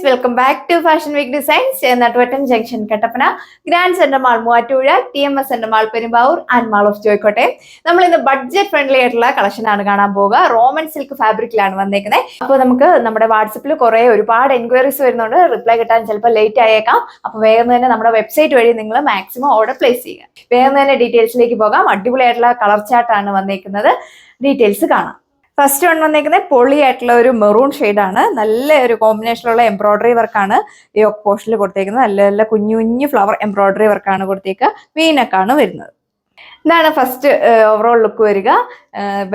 Welcome back to fashion week designs Nettavattam junction Kattappana, grand centre mall Muvattupuzha, TMS centre mall Perumbavoor and mall of ജോയ്ക്കോട്ടെ. നമ്മൾ ഇന്ന് budget friendly ആയിട്ടുള്ള collection ആണ് കാണാൻ പോകുക. റോമൻ സിൽക്ക് ഫാബ്രിക്കിലാണ് വന്നേക്കുന്നത്. അപ്പോൾ നമുക്ക് നമ്മുടെ വാട്സപ്പിൽ ഒരുപാട് എൻക്വയറീസ് വരുന്നുണ്ട്. റിപ്ലൈ കിട്ടാൻ ചിലപ്പോൾ ലേറ്റ് ആയേക്കാം. അപ്പോൾ വേഗം തന്നെ നമ്മുടെ വെബ്സൈറ്റ് വഴി നിങ്ങൾ മാക്സിമം ഓർഡർ പ്ലേസ് ചെയ്യുക. വേഗം തന്നെ ഡീറ്റെയിൽസിലേക്ക് പോകാം. അടിപൊളിയായിട്ടുള്ള കളർ ചാർട്ടാണ് വന്നേക്കുന്നത്. ഡീറ്റെയിൽസ് കാണാം. ഫസ്റ്റ് വൺ വന്നേക്കുന്നത് പൊളി ആയിട്ടുള്ള ഒരു മെറൂൺ ഷെയ്ഡാണ്. നല്ല ഒരു കോമ്പിനേഷനുള്ള എംബ്രോയിഡറി വർക്കാണ് യോക്ക് പോർഷനിൽ കൊടുത്തേക്കുന്നത്. നല്ല നല്ല കുഞ്ഞു കുഞ്ഞു ഫ്ലവർ എംബ്രോയിഡറി വർക്കാണ് കൊടുത്തേക്കുക. വീനക്കാണ് വരുന്നത്. ഇതാണ് ഫസ്റ്റ് ഓവറോൾ ലുക്ക് വരിക.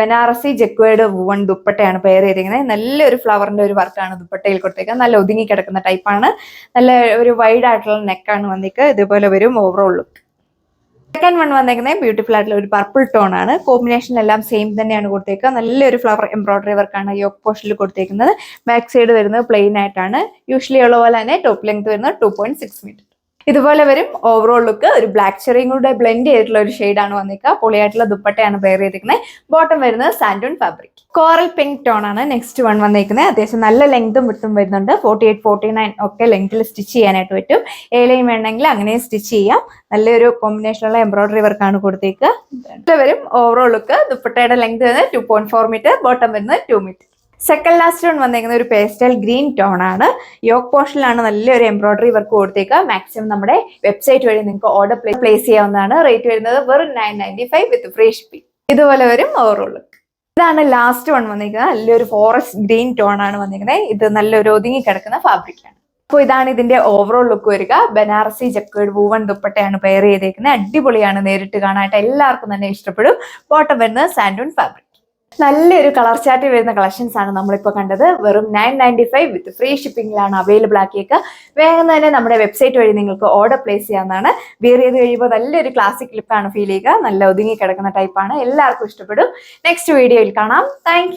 ബനാറസി ജക്വേഡ് വൺ ദുപ്പട്ടയാണ് പെയർ ചെയ്തിരിക്കുന്നത്. നല്ലൊരു ഫ്ലവറിന്റെ ഒരു വർക്കാണ് ദുപ്പട്ടയിൽ കൊടുത്തേക്കുക. നല്ല ഒതുങ്ങി കിടക്കുന്ന ടൈപ്പാണ്. നല്ല ഒരു വൈഡ് ആയിട്ടുള്ള നെക്കാണ് വന്നേക്കുക. ഇതുപോലെ വരും ഓവറോൾ ലുക്ക്. സെക്കൻഡ് വൺ വന്നേക്കുന്നത് ബ്യൂട്ടിഫുൾ ആയിട്ടുള്ള ഒരു പർപ്പിൾ ടോൺ ആണ്. കോമ്പിനേഷൻ എല്ലാം സെയിം തന്നെയാണ് കൊടുത്തേക്കുക. നല്ലൊരു ഫ്ലവർ എംബ്രോയിഡറി വർക്കാണ് യോക്ക് പോർഷനിൽ കൊടുത്തേക്കുന്നത്. ബാക്ക് സൈഡ് വരുന്നത് പ്ലെയിൻ ആയിട്ടാണ്. യൂഷ്വലി ഉള്ള പോലെ തന്നെ ടോപ്പ് ലെങ്ത് വരുന്നത് 2.6 മീറ്റർ. ഇതുപോലെ വരും ഓവറോൾ ലുക്ക്. ഒരു ബ്ലാക്ക് ചെറിയും കൂടെ ബ്ലെൻഡ് ചെയ്തിട്ടുള്ള ഒരു ഷെയ്ഡാണ് വന്നേക്കുക. പൊളിയായിട്ടുള്ള ദുപ്പട്ടയാണ് പെയർ ചെയ്തിരിക്കുന്നത്. ബോട്ടം വരുന്നത് സാൻഡൂൺ ഫാബ്രിക്. കോറൽ പിങ്ക് ടോൺ ആണ് നെക്സ്റ്റ് വൺ വന്നേക്കുന്നത്. അത്യാവശ്യം നല്ല ലെങ്തും വിട്ടും വരുന്നുണ്ട്. 48, 49 ഒക്കെ ലെങ്ത്തിൽ സ്റ്റിച്ച് ചെയ്യാനായിട്ട് പറ്റും. ലൈൻ വേണമെങ്കിൽ അങ്ങനെ സ്റ്റിച്ച് ചെയ്യാം. നല്ലൊരു കോമ്പിനേഷനുള്ള എംബ്രോയിഡറി വർക്കാണ് കൊടുത്തേക്കുക. വരും ഓവറോൾ ലുക്ക്. ദുപ്പട്ടയുടെ ലെങ്ത് വരുന്നത് 2.4 മീറ്റർ. ബോട്ടം വരുന്നത് 2 മീറ്റർ. സെക്കൻഡ് ലാസ്റ്റ് വൺ വന്നേക്കുന്ന ഒരു പേസ്റ്റൽ ഗ്രീൻ ടോൺ ആണ്. യോക്ക് പോർഷനിലാണ് നല്ലൊരു എംബ്രോയിഡറി വർക്ക് കൊടുത്തേക്കുക. മാക്സിമം നമ്മുടെ വെബ്സൈറ്റ് വഴി നിങ്ങൾക്ക് ഓർഡർ പ്ലേസ് ചെയ്യാവുന്നതാണ്. റേറ്റ് വരുന്നത് വെറും 995 വിത്ത് ഫ്രീ ഷിപ്പിംഗ്. ഇതുപോലെ വരും ഓവറോൾ ലുക്ക്. ഇതാണ് ലാസ്റ്റ് വൺ വന്നിരിക്കുന്നത്. നല്ലൊരു ഫോറസ്റ്റ് ഗ്രീൻ ടോൺ ആണ് വന്നിരിക്കുന്നത്. ഇത് നല്ലൊരു ഒതുങ്ങി കിടക്കുന്ന ഫാബ്രിക്കാണ്. അപ്പോൾ ഇതാണ് ഇതിന്റെ ഓവറോൾ ലുക്ക് വരിക. ബനാറസി ജക്വേഡ് വൂവൺ ദുപ്പട്ടയാണ് പെയർ ചെയ്തേക്കുന്നത്. അടിപൊളിയാണ്. നേരിട്ട് കാണാനായിട്ട് എല്ലാവർക്കും തന്നെ ഇഷ്ടപ്പെടും. ബോട്ടം വരുന്നത് സാൻഡൂൺ ഫാബ്രിക്. നല്ലൊരു കളർ ചാർട്ടിൽ വരുന്ന കളക്ഷൻസ് ആണ് നമ്മളിപ്പോൾ കണ്ടത്. വെറും 995 വിത്ത് ഫ്രീ ഷിപ്പിംഗിലാണ് അവൈലബിൾ ആക്കിയേക്കുക. വേഗം തന്നെ നമ്മുടെ വെബ്സൈറ്റ് വഴി നിങ്ങൾക്ക് ഓർഡർ പ്ലേസ് ചെയ്യാവുന്നതാണ്. വെയർ ചെയ്ത് കഴിയുമ്പോൾ നല്ലൊരു ക്ലാസിക് ലുക്കാണ് ഫീൽ ചെയ്യുക. നല്ല ഒതുങ്ങി കിടക്കുന്ന ടൈപ്പാണ്. എല്ലാവർക്കും ഇഷ്ടപ്പെടും. നെക്സ്റ്റ് വീഡിയോയിൽ കാണാം. താങ്ക്